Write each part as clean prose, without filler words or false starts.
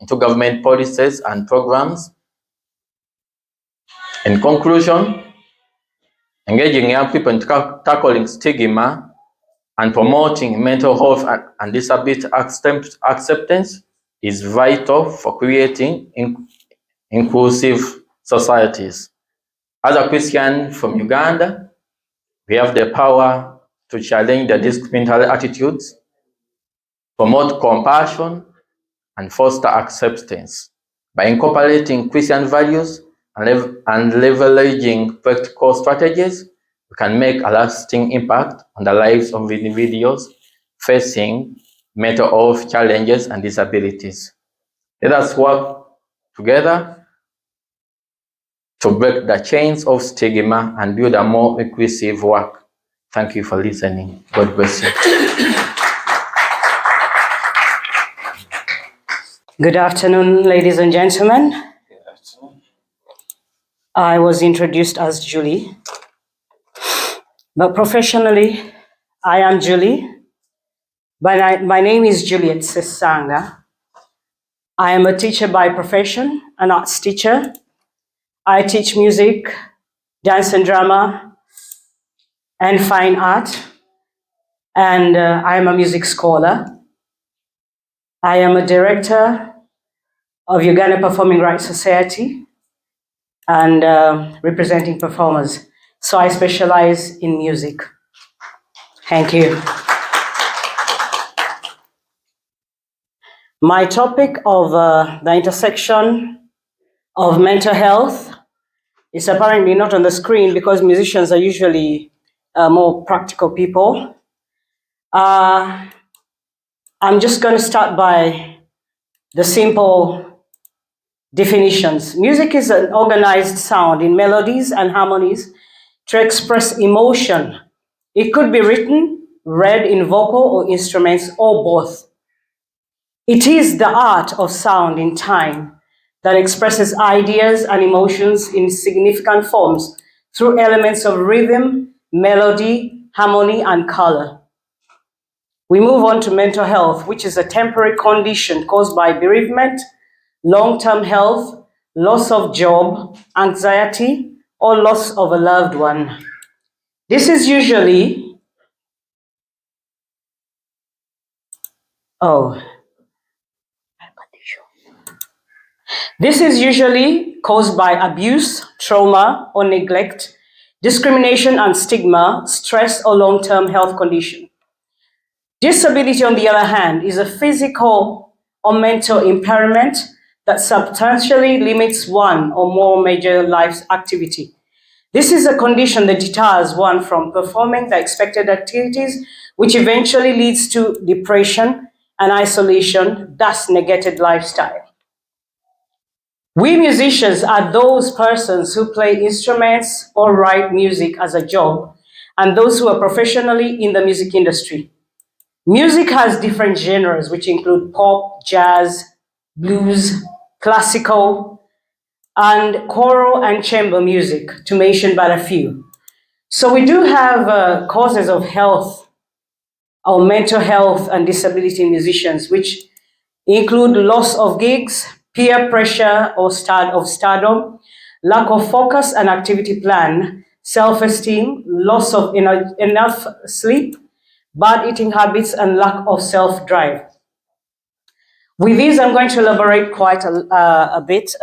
into government policies and programs. In conclusion, engaging young people in tackling stigma and promoting mental health and disability acceptance is vital for creating inclusive societies. As a Christian from Uganda, we have the power to challenge the discriminatory attitudes, promote compassion, and foster acceptance. By incorporating Christian values and leveraging practical strategies, we can make a lasting impact on the lives of individuals facing mental health challenges and disabilities. Let us work together to break the chains of stigma and build a more inclusive work. Thank you for listening. God bless you. Good afternoon, ladies and gentlemen. Good afternoon. I was introduced as Julie, but professionally, I am Julie. But my name is Juliet Sesanga. I am a teacher by profession, an arts teacher. I teach music, dance and drama, and fine art. And I am a music scholar. I am a director of Uganda Performing Rights Society and representing performers. So I specialize in music. Thank you. My topic of the intersection of mental health is apparently not on the screen because musicians are usually more practical people. I'm just going to start by the simple definitions. Music is an organized sound in melodies and harmonies to express emotion. It could be written, read in vocal or instruments, or both. It is the art of sound in time that expresses ideas and emotions in significant forms through elements of rhythm, melody, harmony, and color. We move on to mental health, which is a temporary condition caused by bereavement, long-term health, loss of job, anxiety, or loss of a loved one. This is usually caused by abuse, trauma, or neglect, discrimination and stigma, stress, or long-term health condition. Disability, on the other hand, is a physical or mental impairment that substantially limits one or more major life activity. This is a condition that deters one from performing the expected activities, which eventually leads to depression and isolation, thus negated lifestyle. We musicians are those persons who play instruments or write music as a job, and those who are professionally in the music industry. Music has different genres, which include pop, jazz, blues, classical, and choral and chamber music, to mention but a few. So we do have causes of health or mental health and disability in musicians, which include loss of gigs, peer pressure or stardom, lack of focus and activity plan, self-esteem, loss of enough sleep, bad eating habits, and lack of self-drive. With these, I'm going to elaborate quite a bit.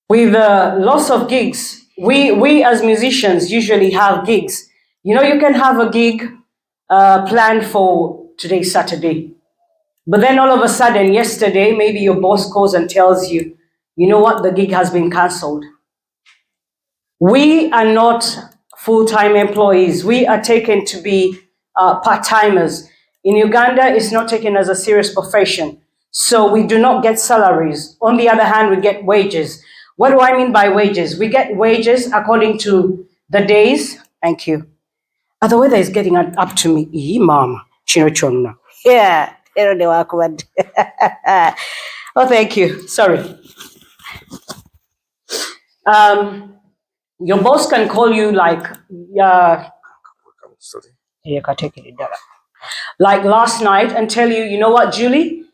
With the loss of gigs, we as musicians usually have gigs. You know, you can have a gig planned for today, Saturday. But then all of a sudden, yesterday, maybe your boss calls and tells you, you know what, the gig has been canceled. We are not full-time employees. We are taken to be part-timers. In Uganda, it's not taken as a serious profession. So we do not get salaries. On the other hand, we get wages. What do I mean by wages? We get wages according to the days. Thank you. The weather is getting up to me. Mama. Yeah. Oh, thank you. Sorry. Your boss can call you like last night and tell you, you know what, Julie,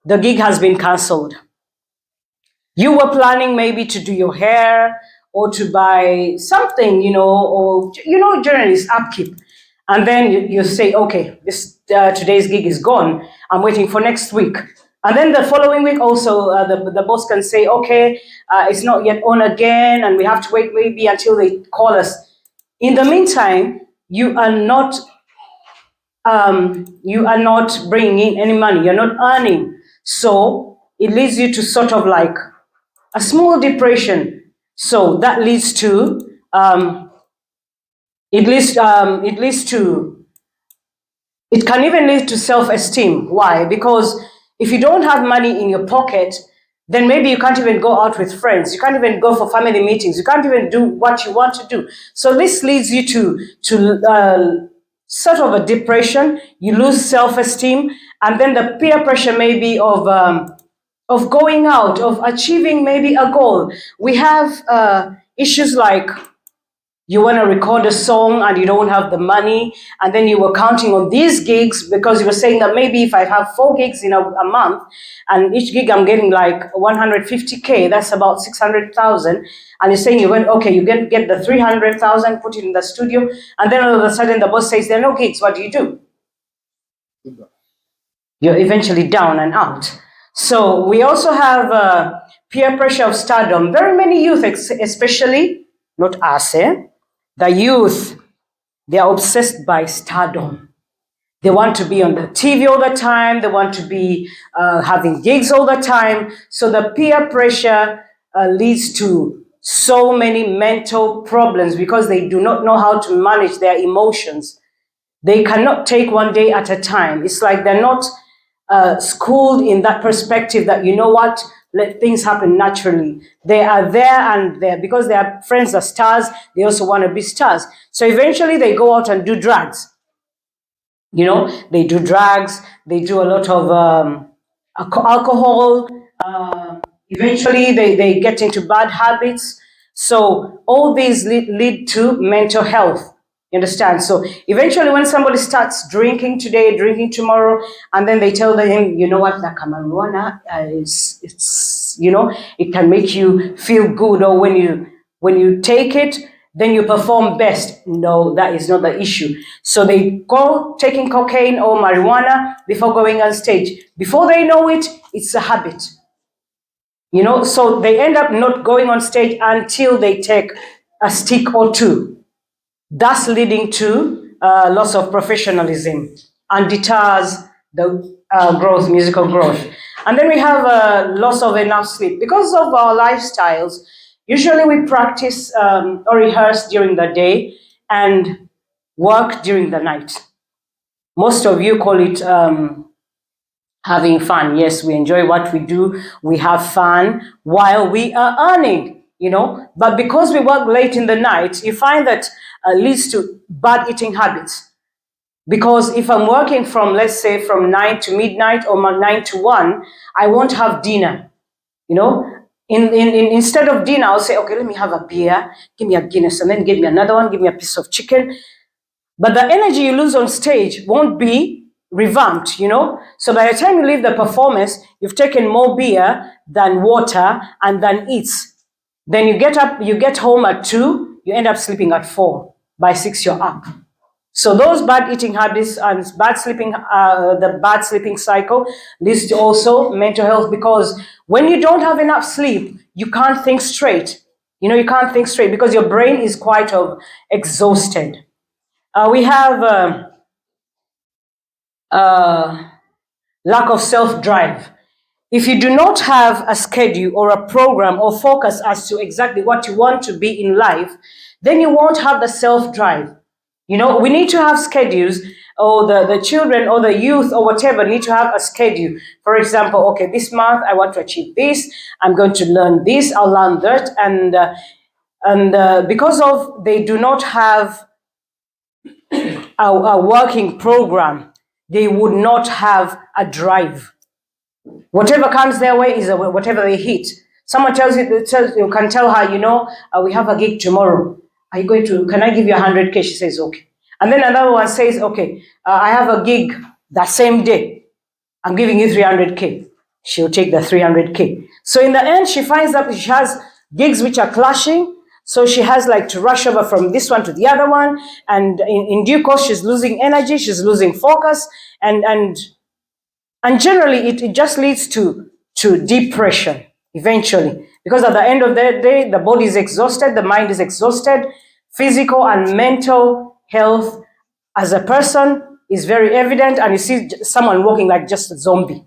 the gig has been cancelled. You were planning maybe to do your hair or to buy something, or, generally it's upkeep. And then you say, okay, today's gig is gone. I'm waiting for next week. And then the following week also, the boss can say, okay, it's not yet on again, and we have to wait maybe until they call us. In the meantime, you are not bringing in any money. You're not earning. So it leads you to sort of like a small depression. So that leads to it can even lead to self-esteem. Why? Because if you don't have money in your pocket, then maybe you can't even go out with friends. You can't even go for family meetings. You can't even do what you want to do. So this leads you to sort of a depression. You lose self-esteem, and then the peer pressure maybe of going out, of achieving maybe a goal. We have issues like you want to record a song and you don't have the money, and then you were counting on these gigs because you were saying that maybe if I have 4 gigs in a month, and each gig I'm getting like 150K, that's about 600,000, and you're saying you get the 300,000, put it in the studio, and then all of a sudden the boss says there are no gigs. What do? You're eventually down and out. So we also have peer pressure of stardom. Very many youth, especially, not us, the youth, they are obsessed by stardom. They want to be on the TV all the time. They want to be having gigs all the time. So the peer pressure leads to so many mental problems because they do not know how to manage their emotions. They cannot take one day at a time. It's like they're not schooled in that perspective that, you know what, let things happen naturally. They are there and there because their friends are stars. They also want to be stars. So eventually they go out and do drugs. They do drugs. They do a lot of alcohol. Eventually they get into bad habits. So all these lead to mental health. You understand? So eventually when somebody starts drinking today, drinking tomorrow, and then they tell them, you know what, the marijuana, it can make you feel good, or when you take it, then you perform best. No, that is not the issue. So they go taking cocaine or marijuana before going on stage. Before they know it, it's a habit. So they end up not going on stage until they take a stick or two. Thus leading to loss of professionalism and deters the musical growth. And then we have loss of enough sleep. Because of our lifestyles, usually we practice or rehearse during the day and work during the night. Most of you call it having fun. Yes, we enjoy what we do. We have fun while we are earning. But because we work late in the night, you find that leads to bad eating habits. Because if I'm working from, let's say, from 9 to midnight or 9 to 1, I won't have dinner. Instead of dinner, I'll say, okay, let me have a beer, give me a Guinness, and then give me another one, give me a piece of chicken. But the energy you lose on stage won't be revamped, So by the time you leave the performance, you've taken more beer than water and than eats. Then you get home at 2, you end up sleeping at 4. By 6, you're up. So those bad eating habits and the bad sleeping cycle leads to also mental health, because when you don't have enough sleep, you can't think straight. You can't think straight because your brain is quite exhausted. We have lack of self-drive. If you do not have a schedule or a program or focus as to exactly what you want to be in life, then you won't have the self-drive. We need to have schedules, or the children or the youth or whatever need to have a schedule. For example, okay, this month I want to achieve this. I'm going to learn this. I'll learn that. And because of they do not have a working program, they would not have a drive. Whatever comes their way is whatever they hit. Someone you can tell her, we have a gig tomorrow. Are you going to, can I give you 100K? She says, okay. And then another one says, okay, I have a gig that same day. I'm giving you 300K. she'll take the 300K. So in the end, she finds that she has gigs which are clashing. So she has like to rush over from this one to the other one. And in due course, she's losing energy, she's losing focus. And generally, it just leads to depression eventually. Because at the end of the day, the body is exhausted, the mind is exhausted, physical and mental health as a person is very evident, and you see someone walking like just a zombie.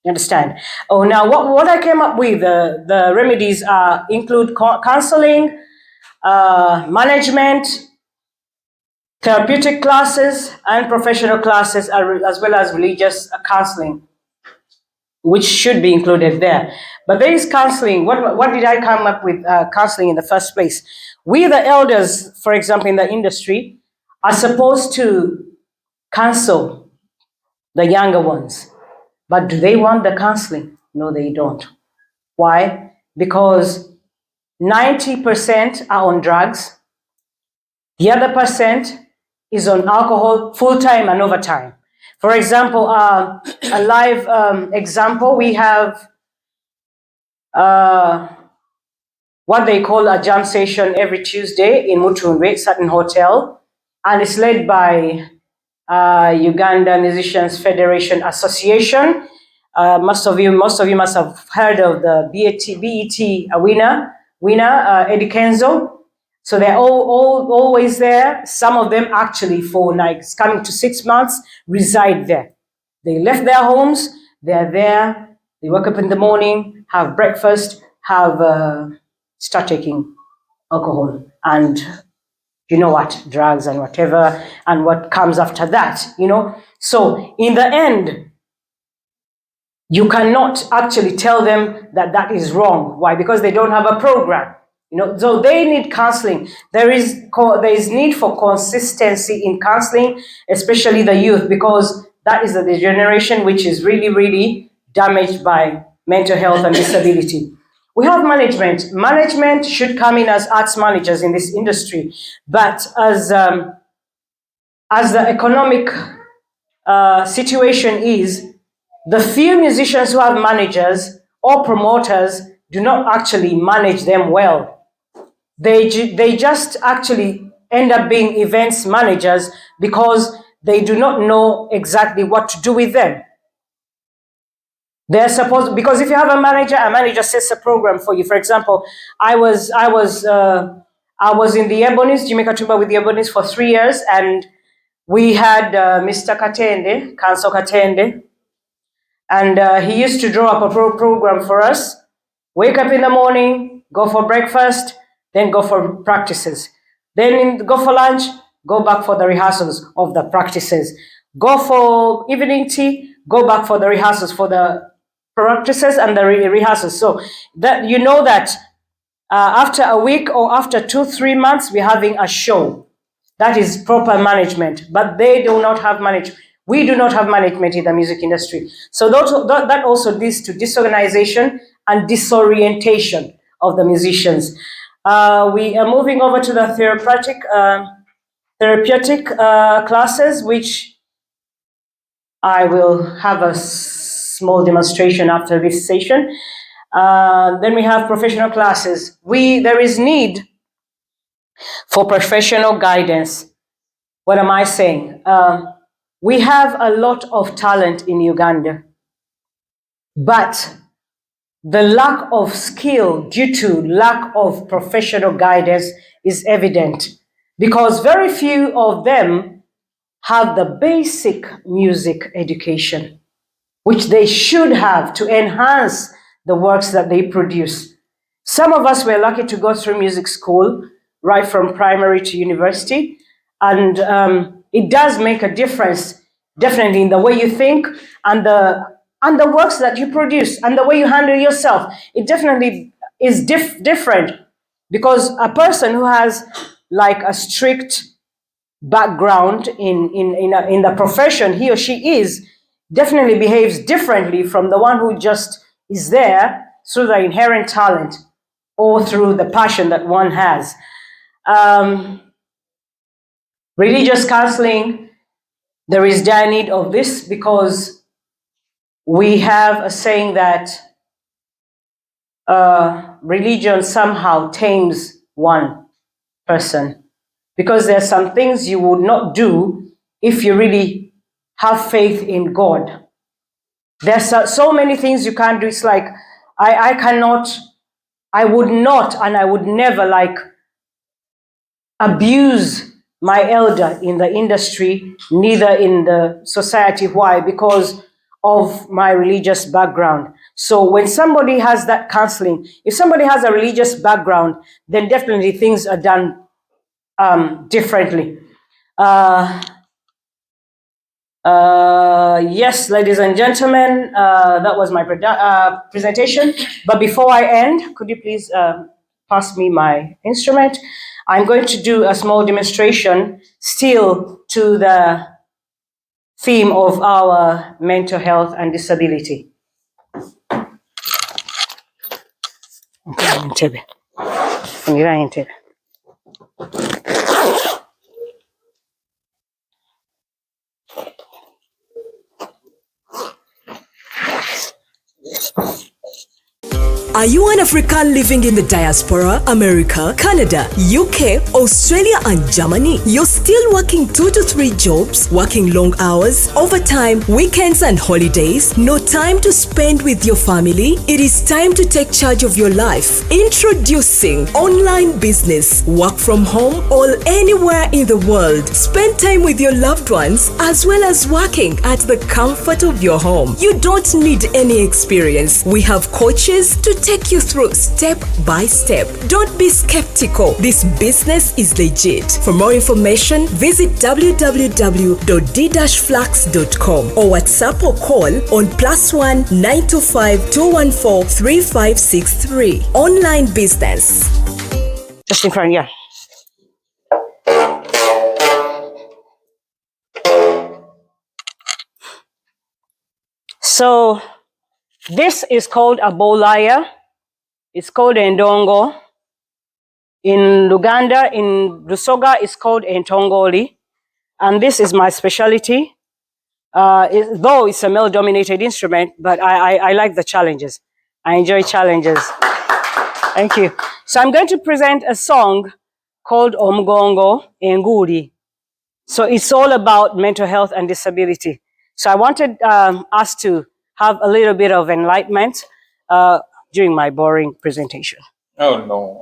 You understand? Oh, now what I came up with, the remedies include counseling, management, therapeutic classes, and professional classes, as well as religious counseling, which should be included there. But there is counseling. What did I come up with counseling in the first place? We, the elders, for example, in the industry, are supposed to counsel the younger ones. But do they want the counseling? No, they don't. Why? Because 90% are on drugs. The other percent is on alcohol, full-time and overtime. For example, a live example, we have what they call a jam session every Tuesday in Mutunwe, certain hotel, and it's led by Uganda Musicians Federation Association. Most of you must have heard of the BET winner, Eddie Kenzo. So they're always there. Some of them actually for like coming to 6 months reside there. They left their homes, they're there, they wake up in the morning, have breakfast, start taking alcohol and you know what, drugs and whatever, and what comes after that, you know. So in the end, you cannot actually tell them that that is wrong. Why? Because they don't have a program, you know. So they need counseling. There is need for consistency in counseling, especially the youth, because that is the generation which is really, really damaged by mental health and disability. We have management. Management should come in as arts managers in this industry, but as the economic situation is, the few musicians who have managers or promoters do not actually manage them well. They just actually end up being events managers because they do not know exactly what to do with them. They're supposed, because if you have a manager sets a program for you. For example, I was in the Ebonies, Jimmy Katumba with the Ebonies for 3 years, and we had Mr. Katende, Council Katende, and he used to draw up a program for us. Wake up in the morning, go for breakfast, then go for practices. Then go for lunch, go back for the rehearsals of the practices. Go for evening tea, go back for the rehearsals for the practices and the rehearsals. So that you know that after a week or after 2-3 months, we're having a show. That is proper management, but they do not have management. We do not have management in the music industry. So that also leads to disorganization and disorientation of the musicians. We are moving over to the therapeutic classes, which I will have a small demonstration after this session. Then we have professional classes. There is need for professional guidance. What am I saying? We have a lot of talent in Uganda, but the lack of skill due to lack of professional guidance is evident because very few of them have the basic music education, which they should have to enhance the works that they produce. Some of us were lucky to go through music school, right from primary to university, and it does make a difference, definitely in the way you think and the works that you produce and the way you handle yourself. It definitely is different because a person who has like a strict background in the profession he or she is definitely behaves differently from the one who just is there through the inherent talent or through the passion that one has. Religious counseling, there is dire need of this because we have a saying that religion somehow tames one person, because there are some things you would not do if you really have faith in God. There's so many things you can't do. It's like, I cannot, I would not, and I would never like abuse my elder in the industry, neither in the society. Why? Because of my religious background. So when somebody has that counseling, if somebody has a religious background, then definitely things are done differently. Yes, ladies and gentlemen, that was my presentation. But before I end, could you please pass me my instrument? I'm going to do a small demonstration still to the theme of our mental health and disability. Are you an African living in the diaspora, America, Canada, UK, Australia, and Germany? You're still working 2 to 3 jobs, working long hours, overtime, weekends, and holidays? No time to spend with your family? It is time to take charge of your life. Introducing online business. Work from home or anywhere in the world. Spend time with your loved ones as well as working at the comfort of your home. You don't need any experience. We have coaches to take you through step by step. Don't be skeptical. This business is legit. For more information, visit www.d-flax.com or WhatsApp or call on +1 925 214 3563. Online business. Just in front, yeah. So this is called a bolaya. It's called endongo. In Luganda, in Lusoga, it's called entongoli. And this is my specialty. Though it's a male-dominated instrument, but I like the challenges. I enjoy challenges. Thank you. So I'm going to present a song called Omgongo Enguri. So it's all about mental health and disability. So I wanted us to have a little bit of enlightenment during my boring presentation. Oh no.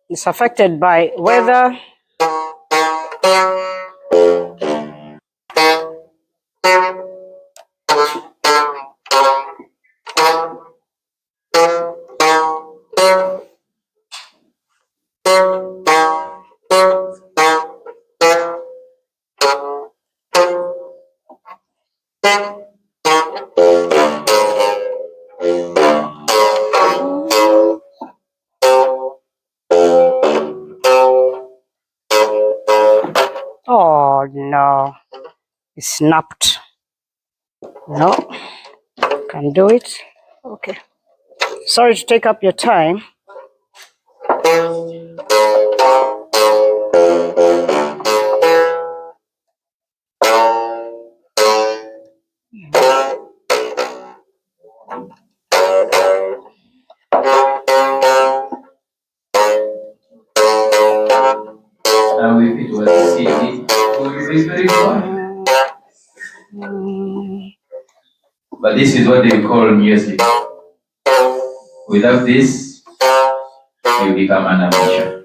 It's affected by weather. Oh no, it snapped. No, can do it. Okay. Sorry to take up your time. Now if it was a CD, it would be very fun. But this is what they call music. Without this, you become an amateur.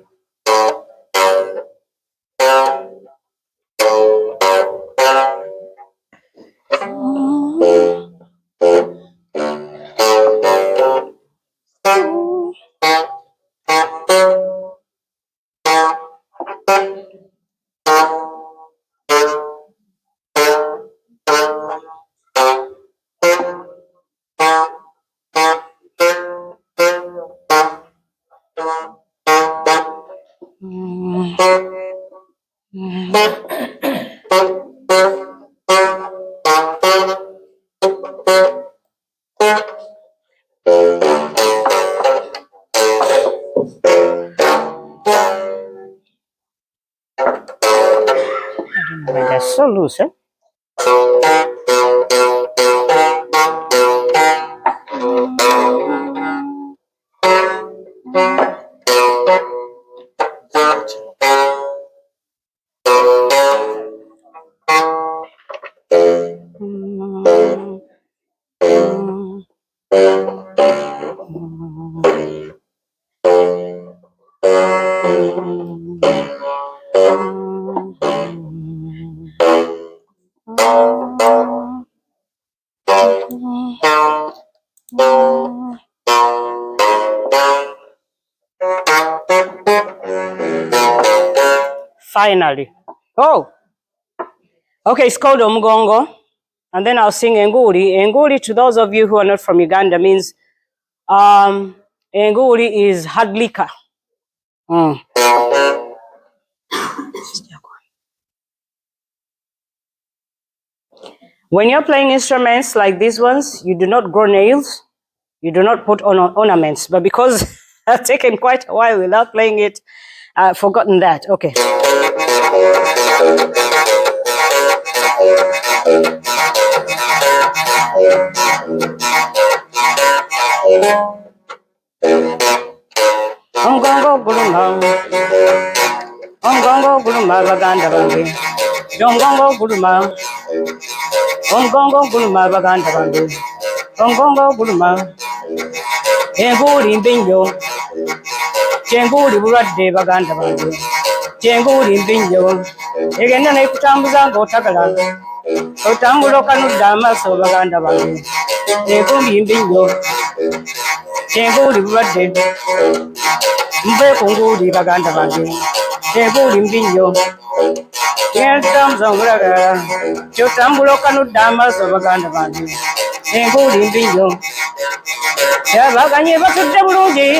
That's so loose, eh? Finally. Oh, okay, it's called Mulongo. And then I'll sing Enguli. Enguli, to those of you who are not from Uganda, means Enguli is hard liquor. When you're playing instruments like these ones, you do not grow nails, you do not put on ornaments. But because I've taken quite a while without playing it, I've forgotten that. Okay. Ongongo guluma, ongongo guluma baganda bange, ongongo guluma, ongongo guluma baganda bange, ongongo guluma, enguli mbinyo, enguli bulwadde baganda bange, enguli mbinyo, egenda nekutambuza ng'otagala, otambula okanudda amaaso baganda bange, enguli mbinyo, enguli bulwadde. Mbe kunguli baganda bange, enguli mbinyo, ng'entambuza kyotambula okanudda amaaso baganda bange, enguli mbinyo. Kyabaganye batudde bulungi,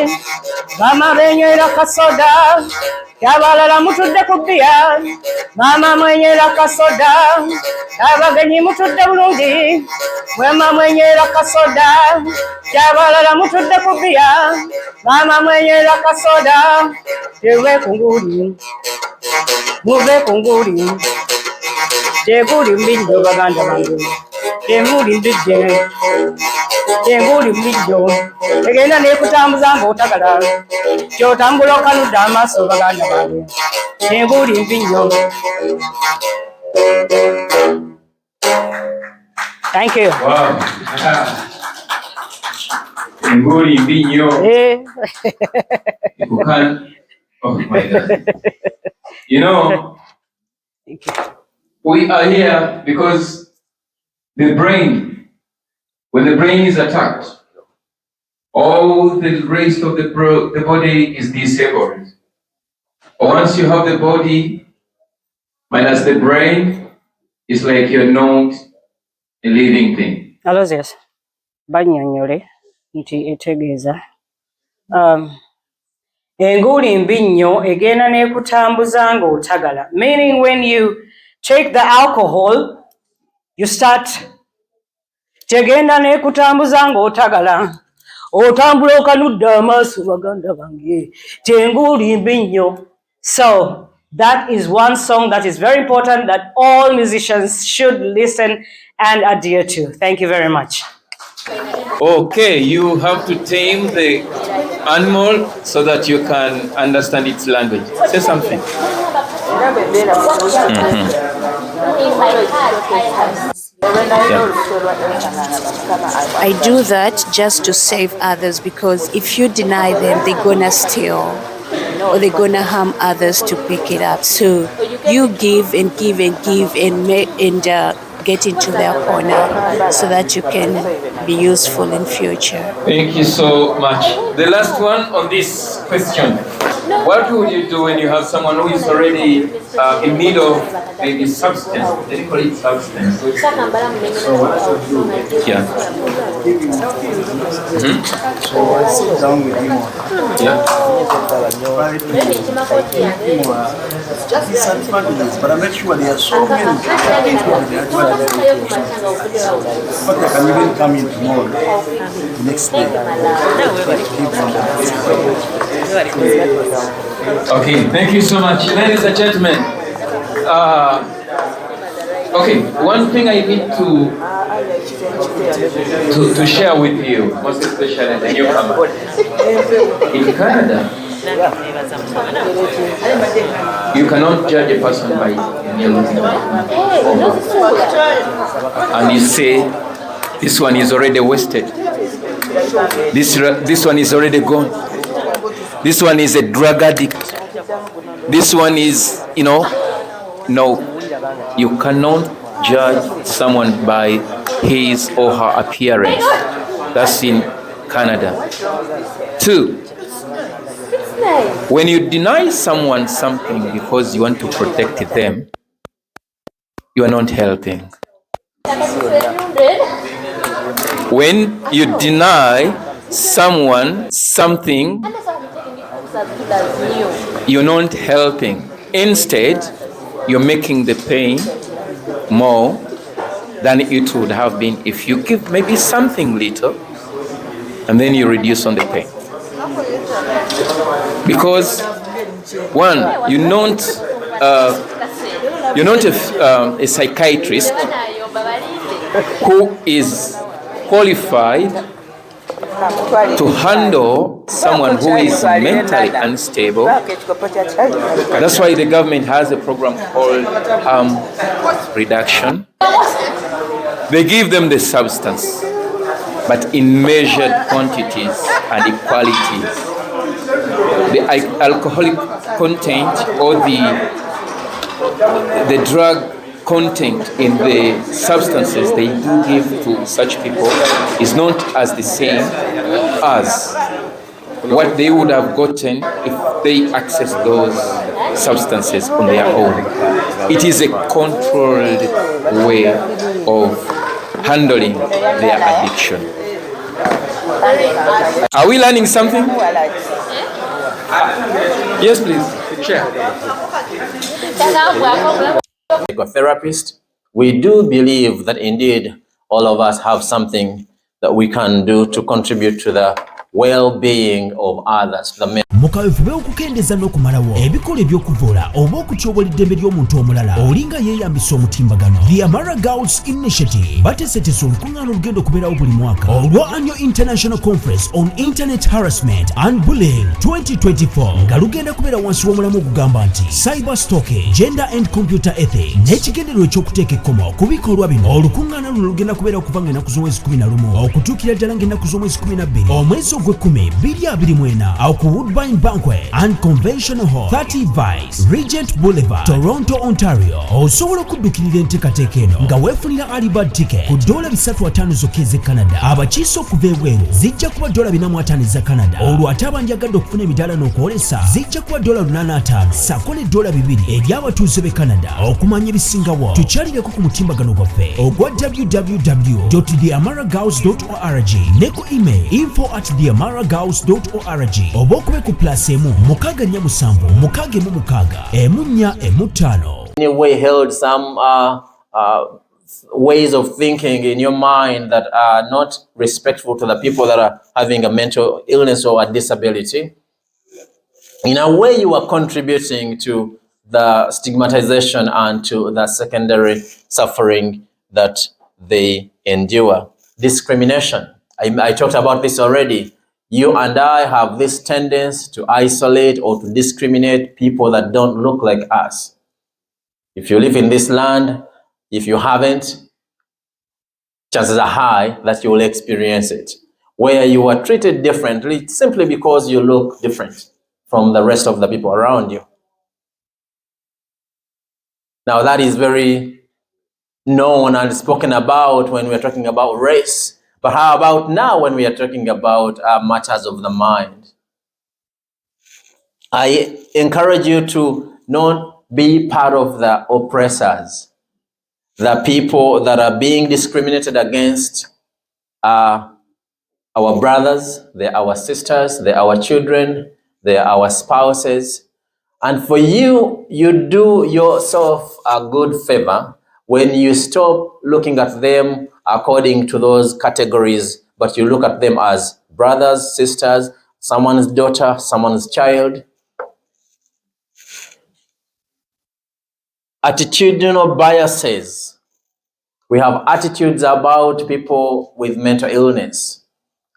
maama beenywera kasoda, kyabalala mutudde ku bbiya, maama mwenywera kasoda, abagenyi mutudde bulungi, mwema mwenywera kasoda, kyabalala mutudde ku bbiya, maama mwenywera kasoda, tewe kunguli, muve kunguli, teguli mbinjo baganda bange, temuli mbijje, enguli mbijjo, egenda nekutambuza ng'otagala, kyotambula okanudda amaaso baganda bange, enguli mbinyo. Thank you. Wow. Enguli mbinyo. You can. Oh my God. You know, we are here because the brain, when the brain is attacked, all the rest of the body is disabled. Once you have the body minus the brain, it's like you're not a living thing. Alosius, bannyonnyole nti etegeeza enguli mbinyo egenda nekutambuza ng'otagala, meaning when you take the alcohol, you start tegenda nekutambuza ng'otagala, otambula okanudde amaaso baganda bange tengulimba nnyo. So that is one song that is very important that all musicians should listen and adhere to. Thank you very much. Okay, you have to tame the animal so that you can understand its language. Say something. I do that just to save others, because if you deny them, they're gonna steal or they're gonna harm others to pick it up. So you give and give and give and get into their corner so that you can be useful in future. Thank you so much. The last one on this question. What would you do when you have someone who is already in need of maybe substance? They call it substance. So what I should do? Yeah. So I sit down with him. Yeah. Disadvantages, but I make sure there are so many people that are but they can even come in tomorrow, next day. Okay, thank you so much. Ladies and gentlemen, okay, one thing I need to share with you, most especially the newcomer. In Canada, you cannot judge a person by their looks. And you say, this one is already wasted. This one is already gone. This one is a drug addict. This one is, no. You cannot judge someone by his or her appearance. That's in Canada. 2, when you deny someone something because you want to protect them, you are not helping. When you deny someone something, you're not helping. Instead, you're making the pain more than it would have been if you give maybe something little and then you reduce on the pain. Because one, you're not a psychiatrist who is qualified to handle someone who is mentally unstable. That's why the government has a program called harm reduction. They give them the substance, but in measured quantities and qualities. The alcoholic content or the drug content in the substances they do give to such people is not as the same as what they would have gotten if they access those substances on their own. It is a controlled way of handling their addiction. Are we learning something? Yes, please. Share. Therapist, we do believe that indeed all of us have something that we can do to contribute to the well-being of others. Mukavube okukendeza n'okumalawo ebikola eby'okuvoola oba okutyobola eddembe ly'omuntu omulala olinga yeeyambisa omutimbagano. The Amara Girls Initiative bateeseteese olukuŋŋaana olugenda okubeerawo buli mwaka olwa Annual International Conference on Internet Harassment and Bullying 2024 nga lugenda kubeera wansi w'omulamu ogugamba nti cyber stalking, gender and computer ethics n'ekigendererwa eky'okuteeka ekkomo ku bikolwa bino. Olukuŋŋaana luno lugenda kubeera okuva ng'ennaku z'omwezi 11 okutuukira ddala ng'ennaku z'omwezi 12 omwezi ogw'ekkumi 2024 awo ku Woodbine Banquet and Convention Hall 30 Vice Regent Boulevard, Toronto, Ontario. Osobola okuddukirira enteekateeka eno nga weefunira early ticket ku $350 zokka ez'e Canada. Abakiise okuva ebweru zijja kuba $450 za Canada. Olwo ate abanjagadde okufuna emidaala n'okwolesa zijja kuba $85 ssaako ne $2 eri abatuuze b'e Canada. Okumanya ebisingawo tukyalireko ku mutimbagano gwaffe ogwa www.theamaragirls.org ne ku email info@theamaragirls.org oba okube ku +1 647 616 14 We held some ways of thinking in your mind that are not respectful to the people that are having a mental illness or a disability, in a way you are contributing to the stigmatization and to the secondary suffering that they endure. Discrimination. I talked about this already. You and I have this tendency to isolate or to discriminate people that don't look like us. If you live in this land, if you haven't, chances are high that you will experience it, where you are treated differently simply because you look different from the rest of the people around you. Now that is very known and spoken about when we're talking about race. But how about now when we are talking about matters of the mind? I encourage you to not be part of the oppressors, the people that are being discriminated against. Our brothers, they're our sisters, they're our children, they're our spouses. And for you, you do yourself a good favor when you stop looking at them according to those categories, but you look at them as brothers, sisters, someone's daughter, someone's child. Attitudinal biases. We have attitudes about people with mental illness.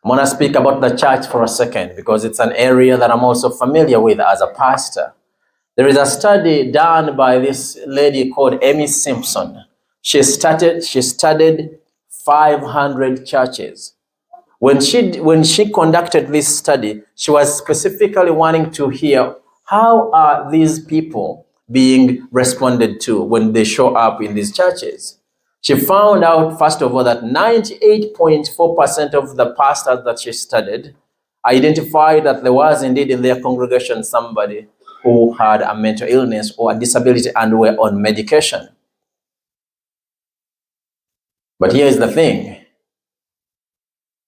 I'm going to speak about the church for a second because it's an area that I'm also familiar with as a pastor. There is a study done by this lady called Amy Simpson. She studied 500 churches. When she conducted this study, she was specifically wanting to hear how are these people being responded to when they show up in these churches. She found out, first of all, that 98.4% of the pastors that she studied identified that there was indeed in their congregation somebody who had a mental illness or a disability and were on medication. But here's the thing.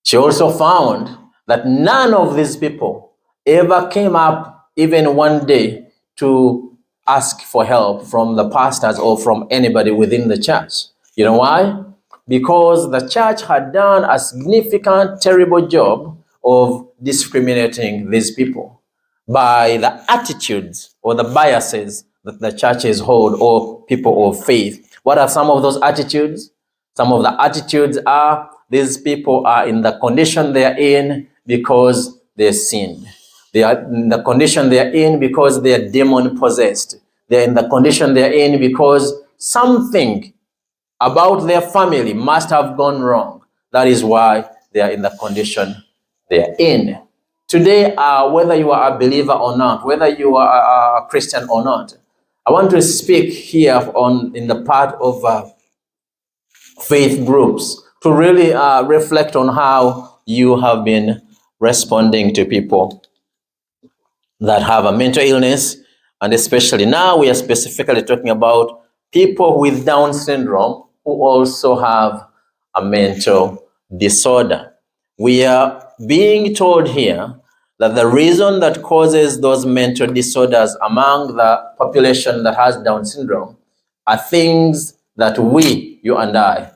She also found that none of these people ever came up even one day to ask for help from the pastors or from anybody within the church. You know why? Because the church had done a significant, terrible job of discriminating these people by the attitudes or the biases that the churches hold or people of faith. What are some of those attitudes? Some of the attitudes are these people are in the condition they are in because they sinned. They are in the condition they are in because they are demon possessed. They are in the condition they are in because something about their family must have gone wrong. That is why they are in the condition they are in. Today, whether you are a believer or not, whether you are a Christian or not, I want to speak here in the part of faith groups to really reflect on how you have been responding to people that have a mental illness. And especially now we are specifically talking about people with Down syndrome who also have a mental disorder. We are being told here that the reason that causes those mental disorders among the population that has Down syndrome are things that we, you and I,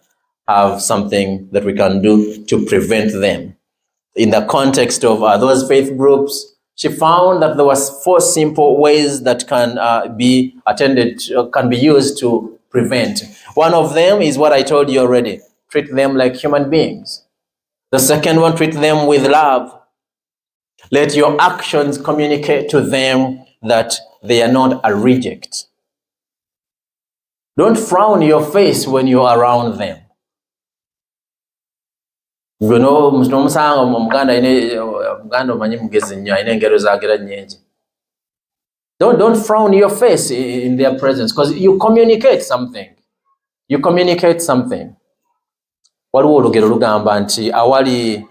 have something that we can do to prevent them. In the context of those faith groups, she found that there was 4 simple ways that can be attended, can be used to prevent. One of them is what I told you already. Treat them like human beings. The second one, treat them with love. Let your actions communicate to them that they are not a reject. Don't frown your face when you're around them. You know, don't frown your face in their presence because you communicate something. You communicate something. Waliwo olugero lugamba nti awali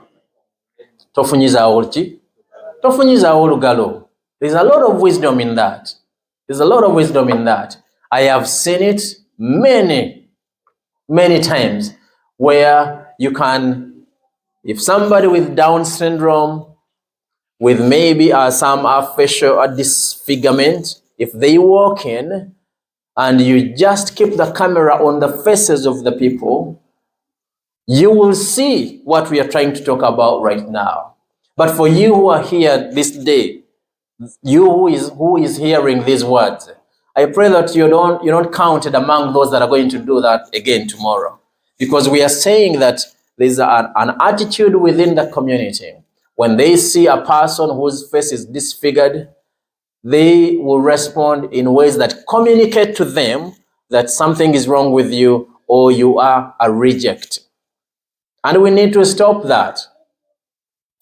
tofunyizaawo ki? Tofunyizaawo olugalo. There's a lot of wisdom in that. There's a lot of wisdom in that. I have seen it many times where you can, if somebody with Down syndrome, with maybe some facial disfigurement, if they walk in, and you just keep the camera on the faces of the people, you will see what we are trying to talk about right now. But for you who are here this day, you who is hearing these words, I pray that you don't count it among those that are going to do that again tomorrow. Because we are saying that there's an attitude within the community. When they see a person whose face is disfigured, they will respond in ways that communicate to them that something is wrong with you or you are a reject. And we need to stop that.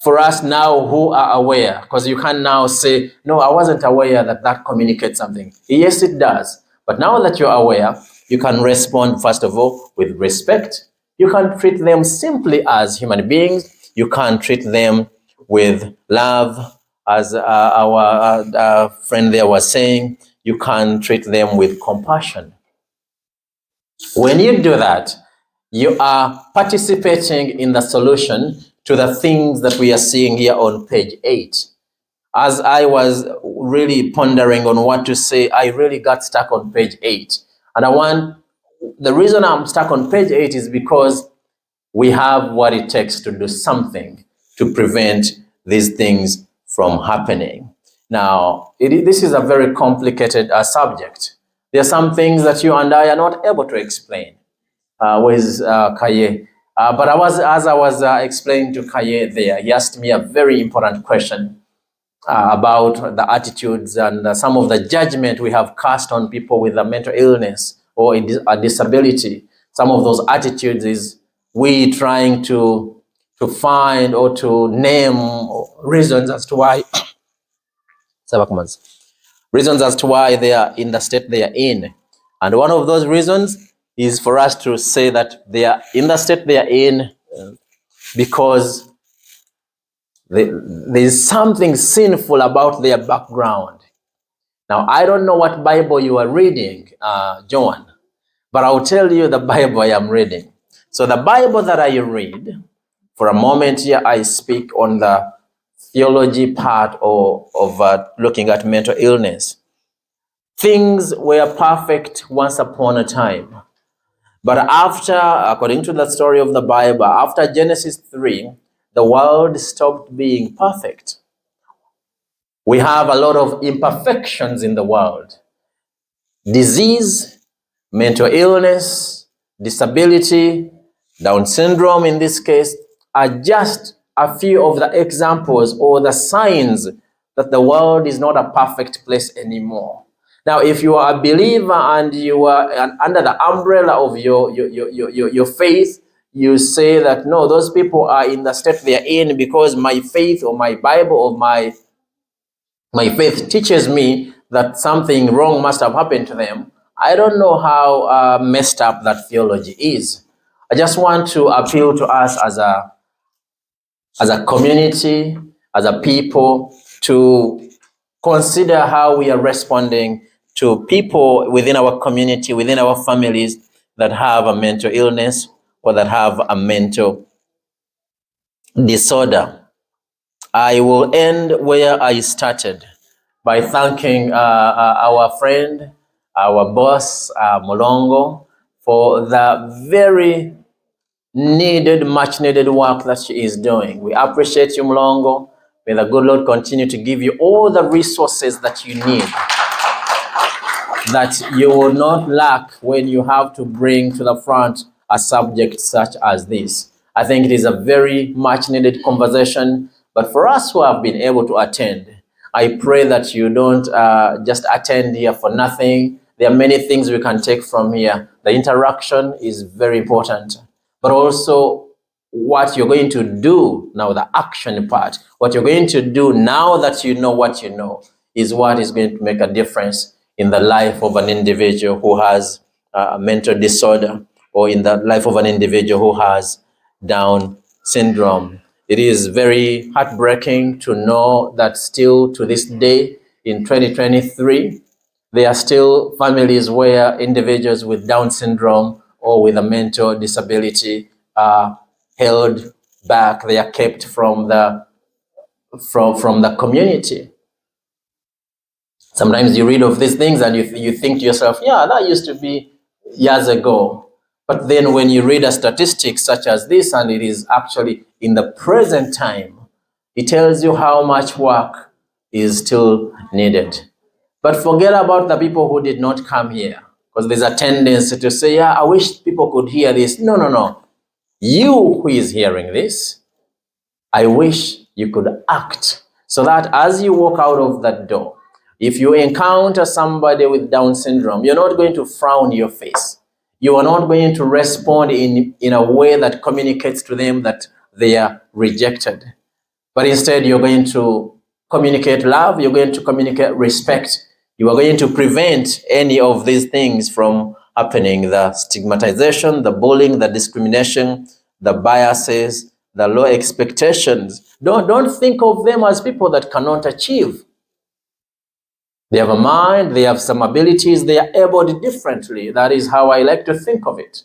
For us now who are aware, because you can now say, no, I wasn't aware that that communicates something. Yes, it does. But now that you're aware, you can respond, first of all, with respect. You can treat them simply as human beings. You can treat them with love, as our friend there was saying. You can treat them with compassion. When you do that, you are participating in the solution to the things that we are seeing here on page 8. As I was really pondering on what to say, I really got stuck on page 8. And the reason I'm stuck on page 8 is because we have what it takes to do something to prevent these things from happening. Now, this is a very complicated subject. There are some things that you and I are not able to explain. With Kaye. But as I was explaining to Kaye there, he asked me a very important question about the attitudes and some of the judgment we have cast on people with a mental illness or a disability. Some of those attitudes is we trying to find or to name reasons as to why reasons as to why they are in the state they are in. And one of those reasons is for us to say that they are in the state they are in because there is something sinful about their background. Now, I don't know what Bible you are reading, John, but I'll tell you the Bible I am reading. So the Bible that I read, for a moment here, I speak on the theology part of looking at mental illness. Things were perfect once upon a time. But after, according to the story of the Bible, after Genesis 3, the world stopped being perfect. We have a lot of imperfections in the world. Disease, mental illness, disability, Down syndrome in this case, are just a few of the examples or the signs that the world is not a perfect place anymore. Now, if you are a believer and you are under the umbrella of your faith, you say that, no, those people are in the state they are in because my faith or my Bible or my faith teaches me that something wrong must have happened to them. I don't know how messed up that theology is. I just want to appeal to us as a community, as a people, to consider how we are responding to people within our community, within our families that have a mental illness or that have a mental disorder. I will end where I started by thanking our friend, our boss, Mulongo, for the very needed, much needed work that she is doing. We appreciate you, Mulongo. May the good Lord continue to give you all the resources that you need, that you will not lack when you have to bring to the front a subject such as this. I think it is a very much needed conversation, but for us who have been able to attend, I pray that you don't just attend here for nothing. There are many things we can take from here. The interaction is very important, but also what you're going to do now, the action part, what you're going to do now that you know what you know, is what is going to make a difference in the life of an individual who has a mental disorder, or in the life of an individual who has Down syndrome. It is very heartbreaking to know that still to this day in 2023, there are still families where individuals with Down syndrome or with a mental disability are held back. They are kept from the community. Sometimes you read of these things and you think to yourself, yeah, that used to be years ago. But then when you read a statistic such as this, and it is actually in the present time, it tells you how much work is still needed. But forget about the people who did not come here, because there's a tendency to say, yeah, I wish people could hear this. No, no, no. You who is hearing this, I wish you could act so that as you walk out of that door, if you encounter somebody with Down syndrome, you're not going to frown your face. You are not going to respond in a way that communicates to them that they are rejected. But instead, you're going to communicate love, you're going to communicate respect. You are going to prevent any of these things from happening: the stigmatization, the bullying, the discrimination, the biases, the low expectations. Don't think of them as people that cannot achieve. They have a mind, they have some abilities, they are able differently. That is how I like to think of it.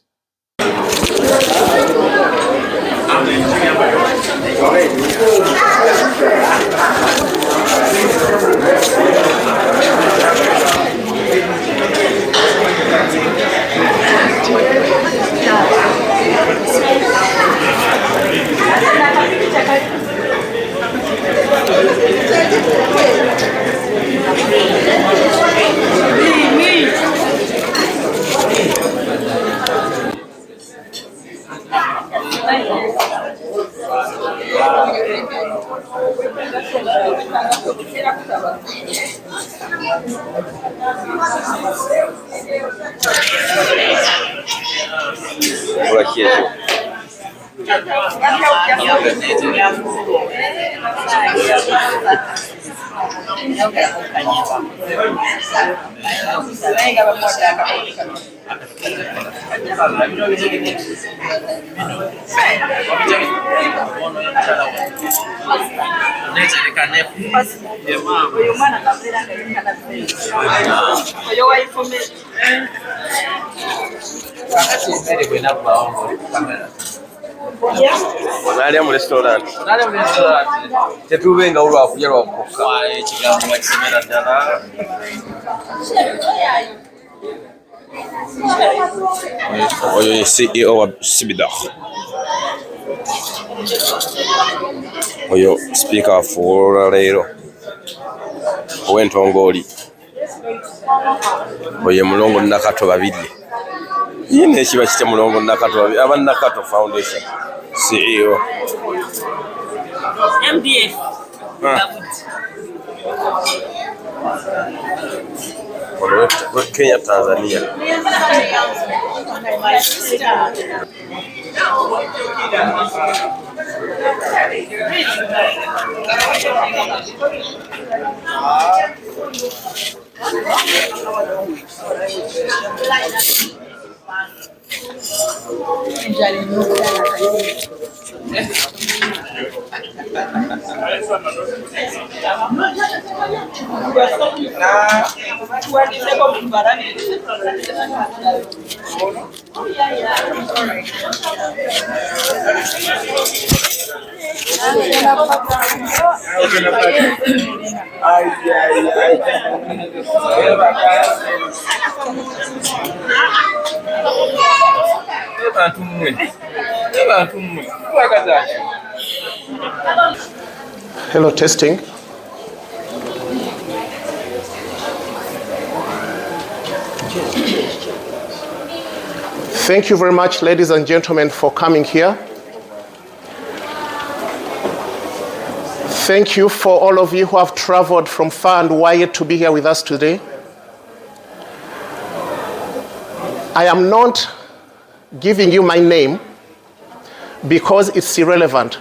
Nalia mu restaurant. Tetubenga olwakuja lwakukoka. Ekigambo bakisemera ddala. Oyo ye CEO wa Sibida. Oyo speaker wa Fuula leero. Ow'Entongoli. Oyo Mulongo Nakato babiri. Yine ekiba kitya Mulongo Nakato babiri. Aba Nakato Foundation. CEO. MDF. Kenya, Tanzania. My sister. Hello, testing. Thank you very much, ladies and gentlemen, for coming here. Thank you for all of you who have traveled from far and wide to be here with us today. I am not giving you my name because it's irrelevant.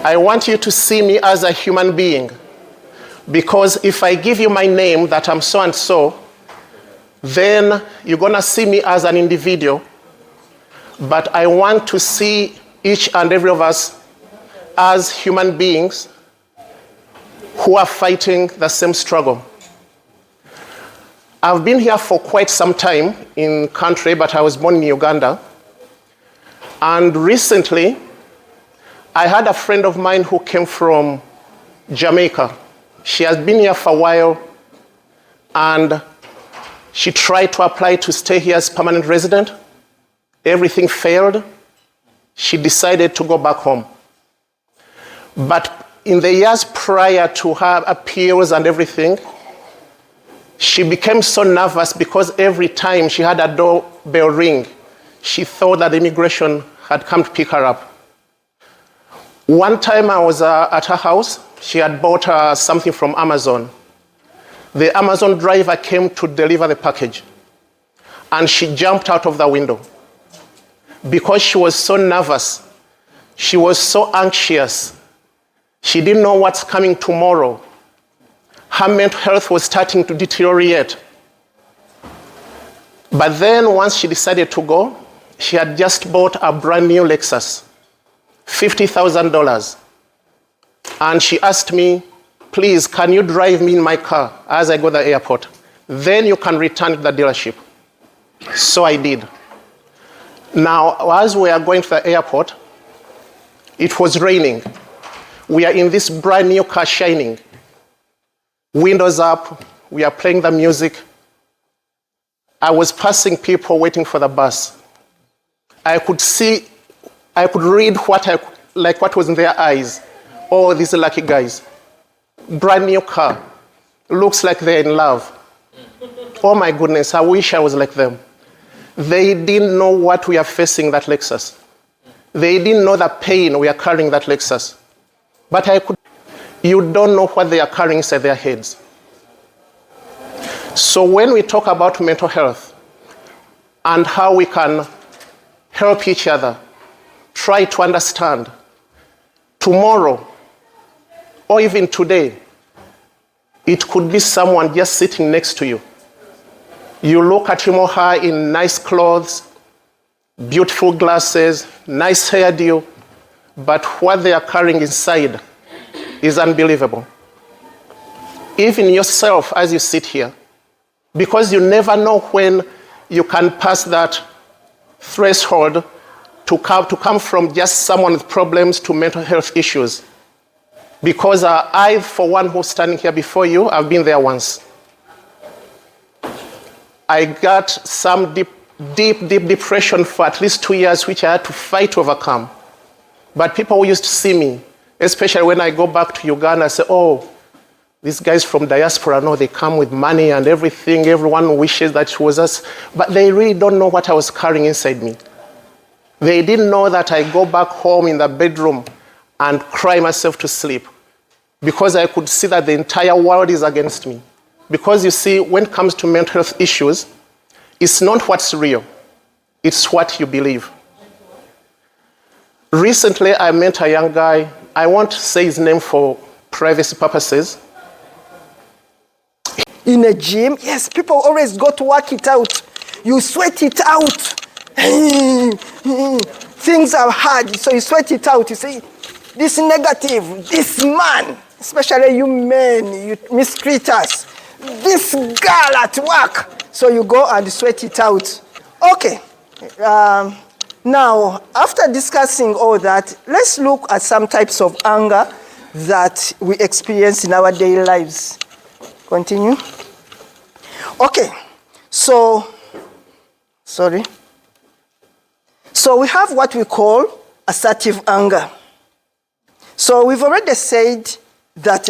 I want you to see me as a human being, because if I give you my name that I'm so and so, then you're gonna see me as an individual. But I want to see each and every of us as human beings who are fighting the same struggle. I've been here for quite some time in country, but I was born in Uganda. And recently, I had a friend of mine who came from Jamaica. She has been here for a while, and she tried to apply to stay here as permanent resident. Everything failed. She decided to go back home. But in the years prior to her appeals and everything, she became so nervous because every time she had a doorbell ring, she thought that immigration had come to pick her up. One time I was at her house. She had bought something from Amazon. The Amazon driver came to deliver the package, and she jumped out of the window because she was so nervous. She was so anxious. She didn't know what's coming tomorrow. Her mental health was starting to deteriorate. But then once she decided to go, she had just bought a brand new Lexus, $50,000. And she asked me, please, can you drive me in my car as I go to the airport? Then you can return to the dealership. So I did. Now, as we are going to the airport, it was raining. We are in this brand new car, shining. Windows up, we are playing the music. I was passing people waiting for the bus. I could read what was in their eyes. Oh, these lucky guys. Brand new car. Looks like they're in love. Oh my goodness, I wish I was like them. They didn't know what we are facing that Lexus. They didn't know the pain we are carrying that Lexus. But you don't know what they are carrying inside their heads. So when we talk about mental health and how we can help each other, try to understand tomorrow or even today, it could be someone just sitting next to you. You look at him or her in nice clothes, beautiful glasses, nice hairdo, but what they are carrying inside is unbelievable. Even yourself as you sit here, because you never know when you can pass that threshold to come from just someone with problems to mental health issues. Because I, for one who's standing here before you, I've been there once. I got some deep depression for at least 2 years, which I had to fight to overcome. But people who used to see me, especially when I go back to Uganda, say, oh, these guys from Diaspora, no, they come with money and everything. Everyone wishes that it was us. But they really don't know what I was carrying inside me. They didn't know that I go back home in the bedroom and cry myself to sleep because I could see that the entire world is against me. Because you see, when it comes to mental health issues, it's not what's real, it's what you believe. Recently, I met a young guy. I won't say his name for privacy purposes. In a gym, yes, people always go to work it out. You sweat it out. Things are hard, so you sweat it out. You say, this negative, this man, especially you men, you mistreaters, this girl at work. So you go and sweat it out. Okay. Now, after discussing all that, let's look at some types of anger that we experience in our daily lives. Continue. Okay. So we have what we call assertive anger. So we've already said that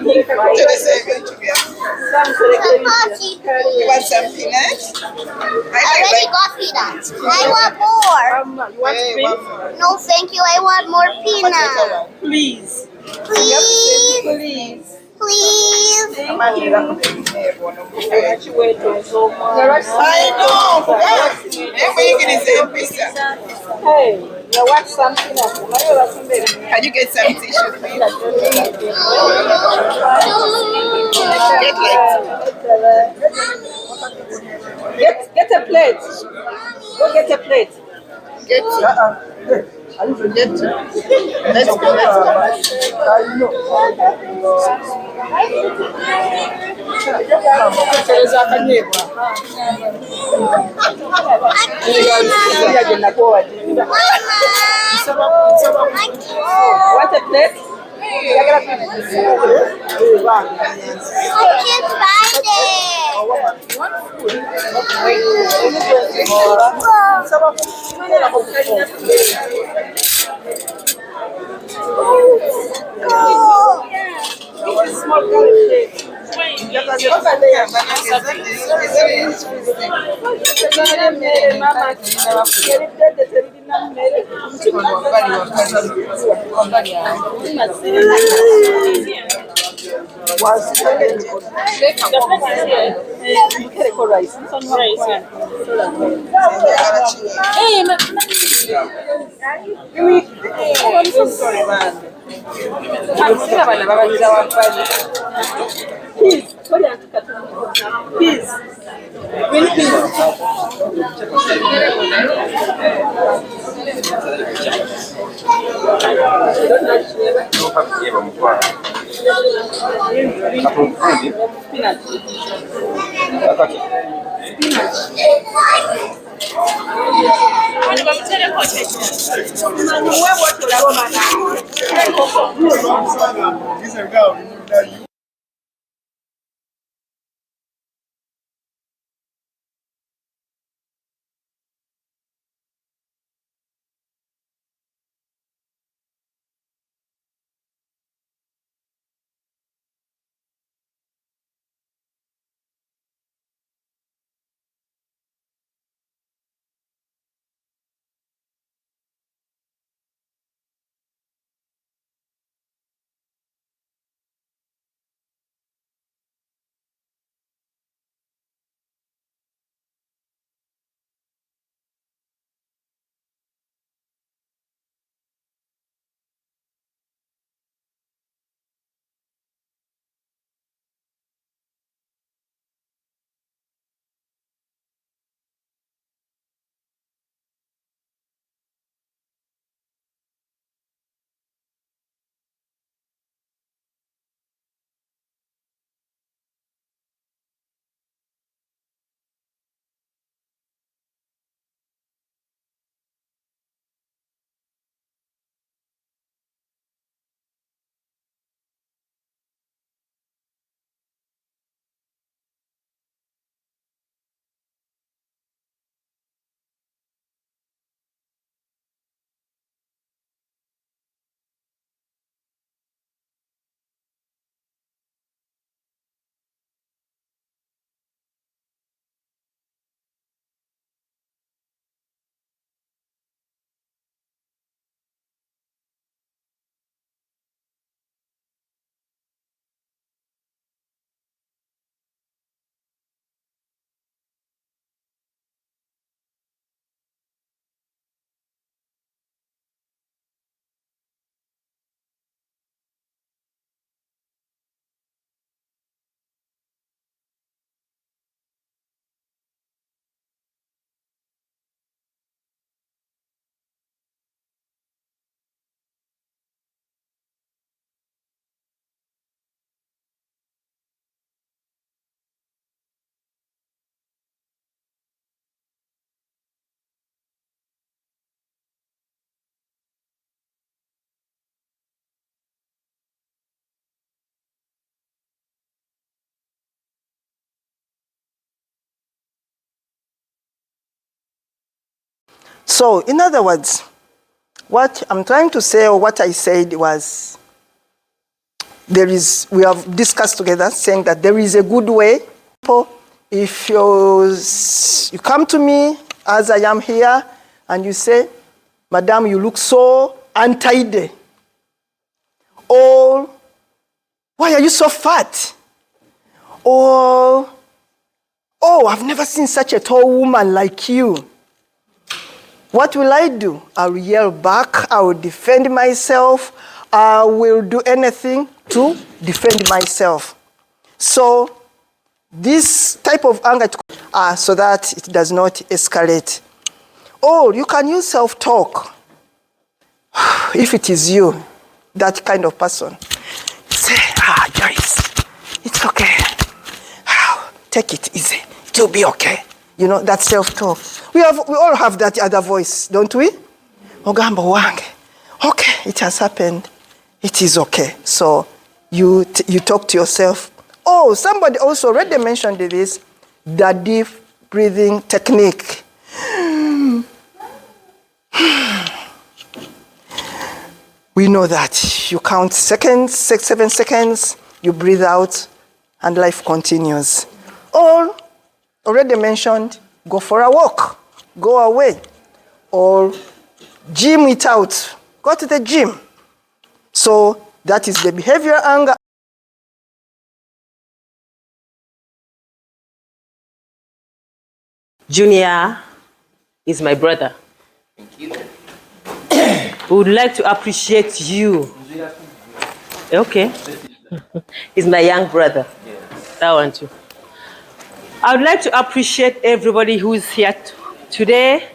You want some peanuts? I already got peanuts. I want more. No, thank you. I want more peanuts. Please. Please. Please. Please. I know. Hey, you want something? Can you get some tissue? Get a plate. Go get a plate. Get let's go. Want a plate? I can't find it. I'm so sorry, man. Peace. Peace. Really, So, in other words, what I'm trying to say, or what I said was, we have discussed together saying that there is a good way. If you come to me as I am here and you say, Madam, you look so untidy. Or, why are you so fat? Or, oh, I've never seen such a tall woman like you. What will I do? I will yell back. I will defend myself. I will do anything to defend myself. So this type of anger, so that it does not escalate. Or you can use self-talk. If it is you, that kind of person, say, Joyce, it's okay. Take it easy. It will be okay. You know, that self-talk. We all have that other voice, don't we? Ogambo wange. Okay, it has happened. It is okay. So you talk to yourself. Oh, somebody also already mentioned this, the deep breathing technique. We know that you count seconds, 7 seconds, you breathe out, and life continues. Or, already mentioned, go for a walk, go away. Or gym it out, go to the gym. So that is the behavioral anger. Junior is my brother. Thank you. We would like to appreciate you. Okay. He's my young brother. That one too. I would like to appreciate everybody who is here today.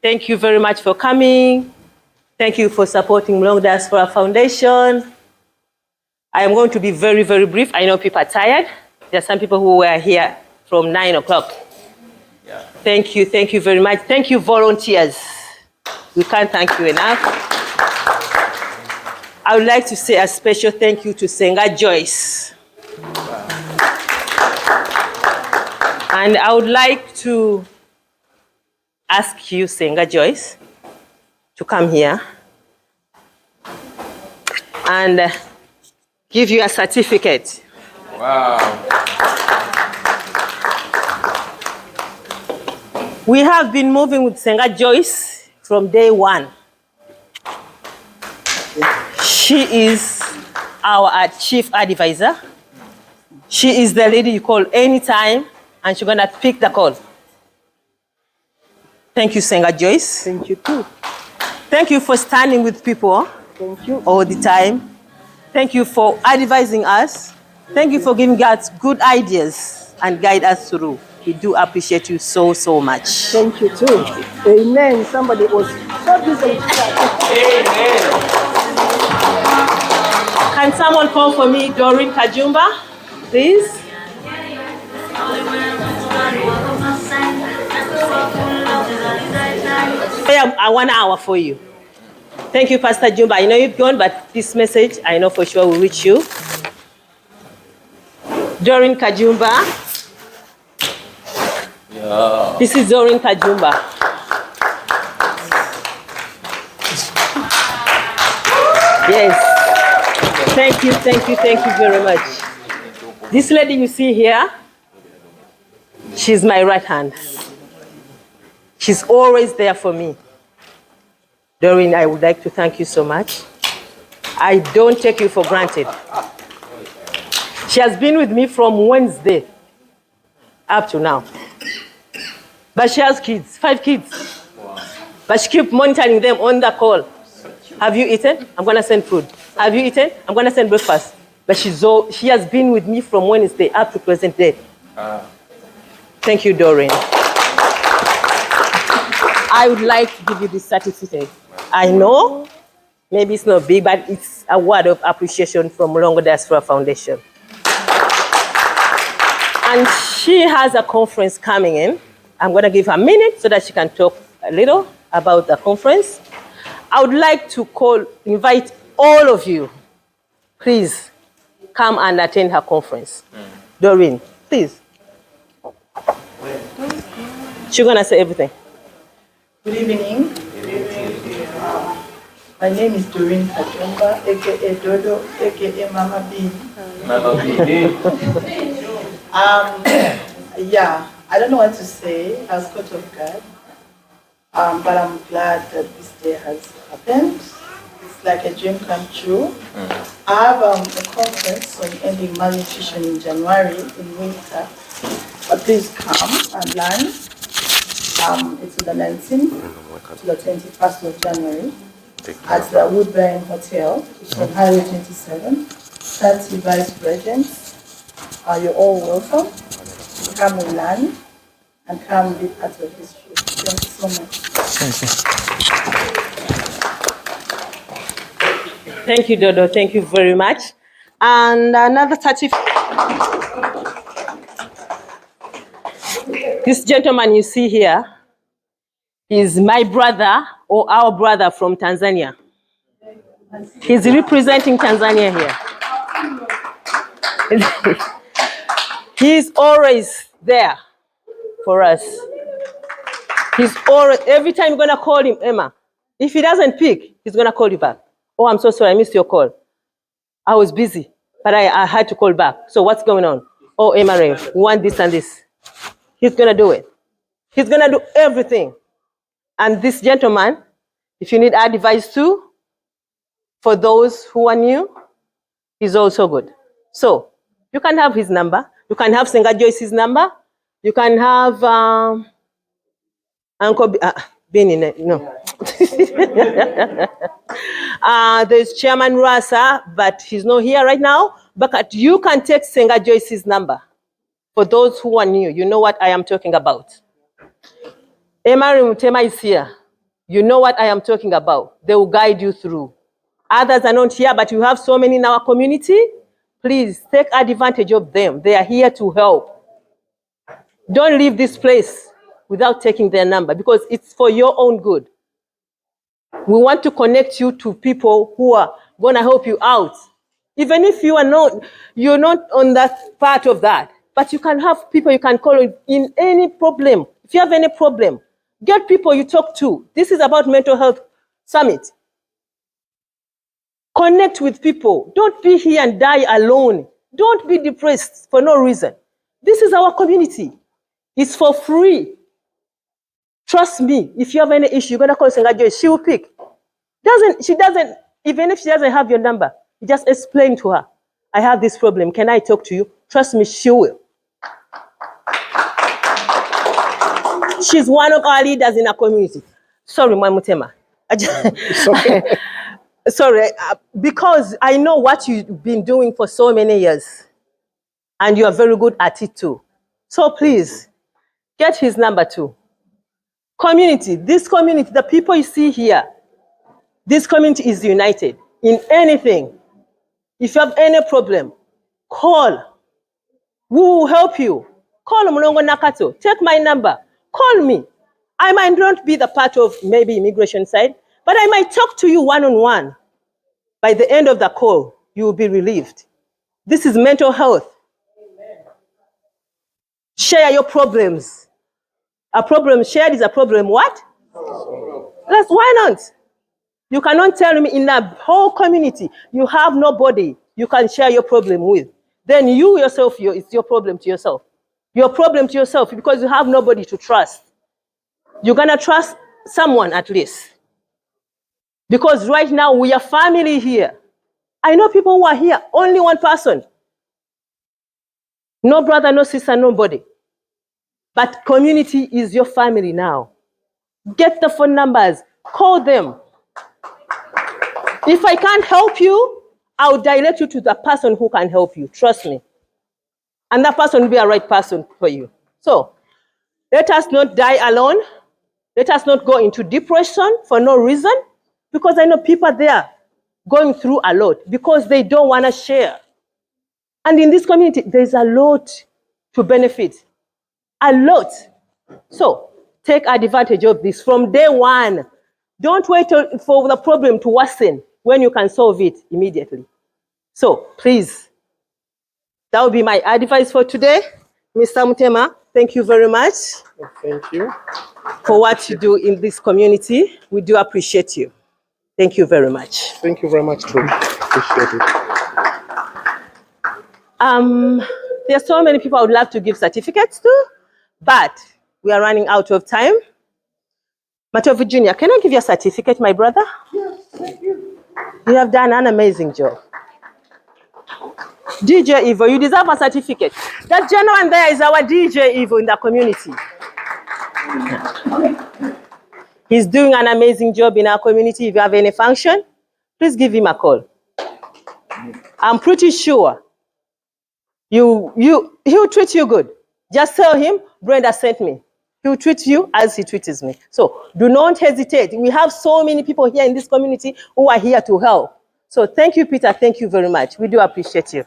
Thank you very much for coming. Thank you for supporting Mulongo Diaspora Foundation. I am going to be very, very brief. I know people are tired. There are some people who were here from 9 o'clock. Yeah. Thank you very much. Thank you, volunteers. We can't thank you enough. I would like to say a special thank you to Senga Joyce. And I would like to ask you, Senga Joyce, to come here and give you a certificate. Wow. We have been moving with Senga Joyce from day one. She is our chief advisor. She is the lady you call anytime, and she's gonna pick the call. Thank you, Senga Joyce. Thank you too. Thank you for standing with people. Thank you. All the time. Thank you for advising us. Thank you for giving us good ideas and guide us through. We do appreciate you so, so much. Thank you too. Amen. Somebody was so busy. Amen. Can someone call for me Doreen Kajumba, please? I have 1 hour for you. Thank you, Pastor Jumba. I know you've gone, but this message, I know for sure will reach you. Doreen Kajumba. Yeah. This is Doreen Kajumba. Yes. Thank you very much. This lady you see here, she's my right hand. She's always there for me. Doreen, I would like to thank you so much. I don't take you for granted. She has been with me from Wednesday up to now. But she has kids, 5 kids. Wow. But she keeps monitoring them on the call. Have you eaten? I'm going to send food. Have you eaten? I'm going to send breakfast. But she has been with me from Wednesday up to present day. Thank you, Doreen. I would like to give you this certificate. I know, maybe it's not big, but it's a word of appreciation from Mulongo Diaspora Foundation. And she has a conference coming in. I'm going to give her a minute so that she can talk a little about the conference. I would like to invite all of you, please come and attend her conference. Doreen, please. She's going to say everything. Good evening. My name is Doreen Kajumba, aka Dodo, aka Mama B. Mama B. Yeah, I don't know what to say as coach of God, but I'm glad that this day has happened. It's like a dream come true. I have a conference on ending malnutrition in January in winter. But please come and learn. It's on the 19th to the 21st of January at the Woodburn Hotel. It's on Highway 27, 30 Vice Regents. You're all welcome. Come and learn and come be part of history. Thank you so much. Thank you, Dodo. Thank you very much. And another certificate. This gentleman you see here is my brother or our brother from Tanzania. He's representing Tanzania here. He's always there for us. He's always, every time you're gonna call him, Emma, if he doesn't pick, he's gonna call you back. Oh, I'm so sorry, I missed your call. I was busy, but I had to call back. So what's going on? Oh, Emma, we want this and this. He's gonna do it. He's gonna do everything. And this gentleman, if you need advice too, for those who are new, he's also good. So you can have his number. You can have Senga Joyce's number. You can have Uncle Benny. No. There's Chairman Rasa, but he's not here right now. But you can take Senga Joyce's number. For those who are new, you know what I am talking about. Emma Mutema is here. You know what I am talking about. They will guide you through. Others are not here, but you have so many in our community. Please take advantage of them. They are here to help. Don't leave this place without taking their number because it's for your own good. We want to connect you to people who are going to help you out. Even if you're not on that part of that, but you can have people you can call in any problem. If you have any problem, get people you talk to. This is about mental health summit. Connect with people. Don't be here and die alone. Don't be depressed for no reason. This is our community. It's for free. Trust me, if you have any issue, you're gonna call Senga Joyce. She will pick. Even if she doesn't have your number, you just explain to her, I have this problem. Can I talk to you? Trust me, she will. She's one of our leaders in our community. Sorry, Mwamutema. It's okay. Sorry, because I know what you've been doing for so many years, and you are very good at it too. So please, get his number too. Community, this community, the people you see here, this community is united in anything. If you have any problem, call. We will help you. Call Mulongo Nakato. Take my number. Call me. I might not be the part of maybe immigration side, but I might talk to you one-on-one. By the end of the call, you will be relieved. This is mental health. Amen. Share your problems. A problem shared is a problem what? Why not? You cannot tell me in the whole community you have nobody you can share your problem with. Then you yourself, it's your problem to yourself. Your problem to yourself because you have nobody to trust. You're going to trust someone at least. Because right now we are family here. I know people who are here, only one person. No brother, no sister, nobody. But community is your family now. Get the phone numbers, call them. If I can't help you, I'll direct you to the person who can help you, trust me. And that person will be a right person for you. So, let us not die alone. Let us not go into depression for no reason. Because I know people there going through a lot because they don't want to share. And in this community, there's a lot to benefit. A lot. So, take advantage of this from day one. Don't wait for the problem to worsen when you can solve it immediately. So, please, that will be my advice for today. Mr. Mutema, thank you very much. Thank you. For what you do in this community. We do appreciate you. Thank you very much. Thank you very much, too. Appreciate it. There are so many people I would love to give certificates to, but we are running out of time. Matovu Jr., can I give you a certificate, my brother? Yes, thank you. You have done an amazing job. DJ Evo, you deserve a certificate. That gentleman there is our DJ Evo in the community. He's doing an amazing job in our community. If you have any function, please give him a call. I'm pretty sure he'll treat you good. Just tell him, Brenda sent me. He'll treat you as he treats me. So do not hesitate. We have so many people here in this community who are here to help. So thank you, Peter. Thank you very much. We do appreciate you.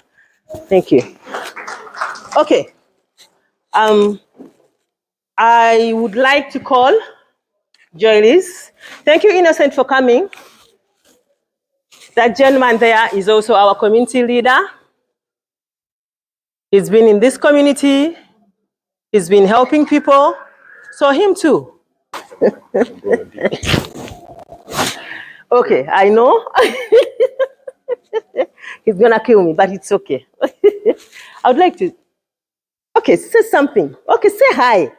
Thank you. Okay. I would like to call Joylis. Thank you, Innocent, for coming. That gentleman there is also our community leader. He's been in this community. He's been helping people. So him too. Okay, I know. He's gonna kill me, but it's okay. I would like to. Okay, say something. Okay, say hi.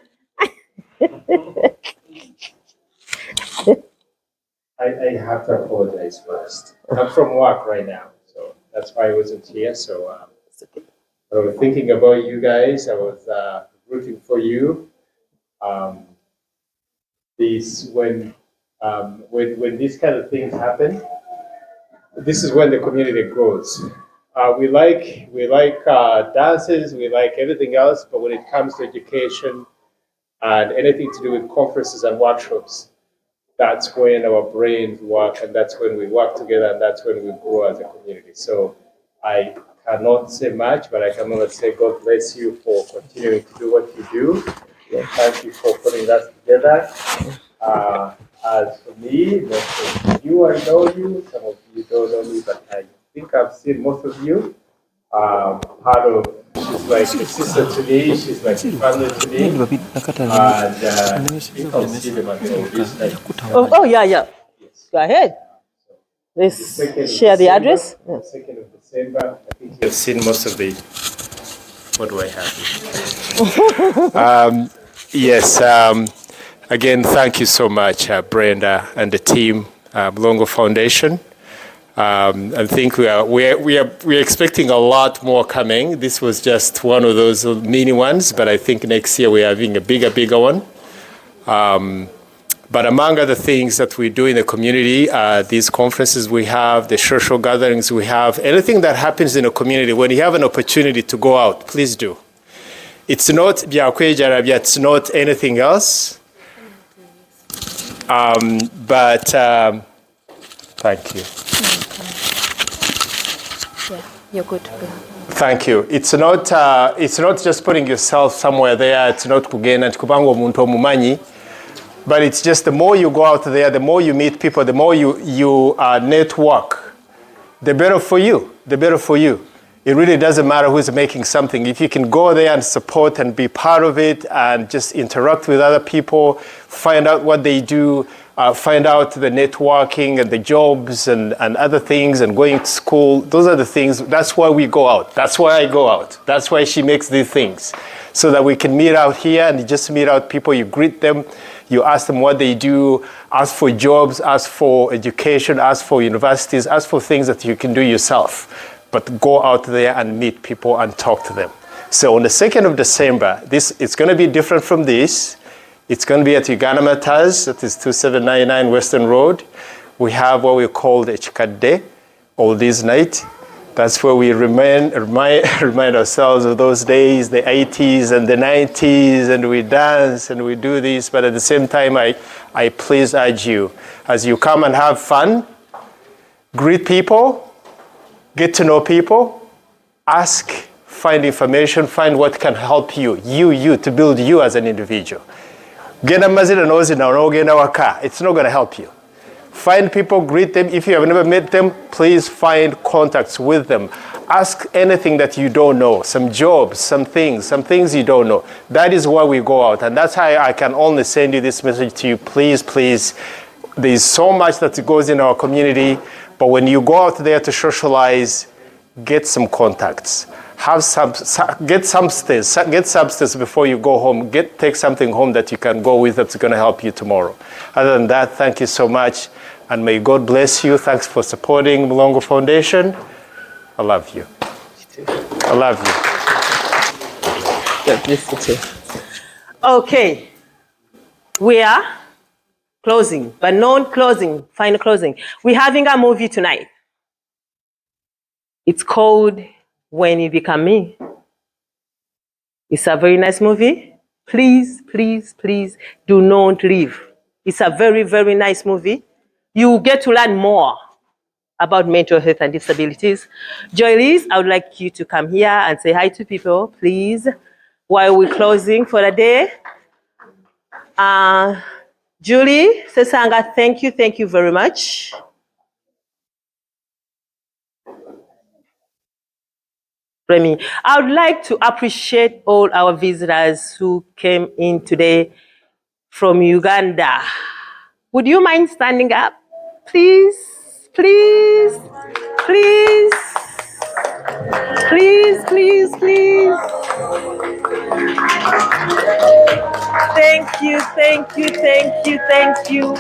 I have to apologize first. I'm from work right now, so that's why I wasn't here. So I was thinking about you guys. I was rooting for you. When these kind of things happen, this is when the community grows. We like dances, we like everything else, but when it comes to education and anything to do with conferences and workshops, that's when our brains work, and that's when we work together, and that's when we grow as a community. So I cannot say much, but I can only say God bless you for continuing to do what you do. Thank you for putting that together. As for me, most of you, I know you. Some of you don't know me, but I think I've seen most of you. She's like a sister to me. She's like a family to me. And you can see them at all. Oh, yeah. Yes. Go ahead. Let's share the address. The 2nd of December. I think you've seen most of the. What do I have? Yes. Again, thank you so much, Brenda and the team, Mulongo Foundation. I think we're expecting a lot more coming. This was just one of those mini ones, but I think next year we're having a bigger one. But among other things that we do in the community, these conferences we have, the social gatherings we have, anything that happens in a community, when you have an opportunity to go out, please do. It's not byakwejarabya, it's not anything else. Thank you. Yeah, you're good to go. Thank you. It's not just putting yourself somewhere there. It's not kugenda kubanga omuntu omumanyi. But it's just the more you go out there, the more you meet people, the more you network, the better for you. The better for you. It really doesn't matter who's making something. If you can go there and support and be part of it and just interact with other people, find out what they do, find out the networking and the jobs and other things and going to school, those are the things. That's why we go out. That's why I go out. That's why she makes these things. So that we can meet out here and you just meet out people, you greet them, you ask them what they do, ask for jobs, ask for education, ask for universities, ask for things that you can do yourself. But go out there and meet people and talk to them. So on the 2nd of December, it's going to be different from this. It's going to be at Uganda Matters, that is 2799 Western Road. We have what we call the Kyabade, Oldies Night. That's where we remind ourselves of those days, the 80s and the 90s, and we dance and we do this. But at the same time, I please urge you, as you come and have fun, greet people, get to know people, ask, find information, find what can help you to build you as an individual. It's not going to help you. Find people, greet them. If you have never met them, please find contacts with them. Ask anything that you don't know, some jobs, some things you don't know. That is why we go out. And that's how I can only send you this message to you. Please, There's so much that goes in our community, but when you go out there to socialize, get some contacts. Get substance before you go home. Take something home that you can go with that's going to help you tomorrow. Other than that, thank you so much, and may God bless you. Thanks for supporting Mulongo Foundation. I love you. I love you. God bless you too. Okay, we are closing, but non-closing, final closing. We're having a movie tonight. It's called When You Become Me. It's a very nice movie. Please, please, please do not leave. It's a very, very nice movie. You get to learn more about mental health and disabilities. Joyce, I would like you to come here and say hi to people, please, while we're closing for the day. Julie Sesanga, thank you very much. Remy, I would like to appreciate all our visitors who came in today from Uganda. Would you mind standing up? Please, please, please, please, please, please. Thank you, thank you, thank you, thank you.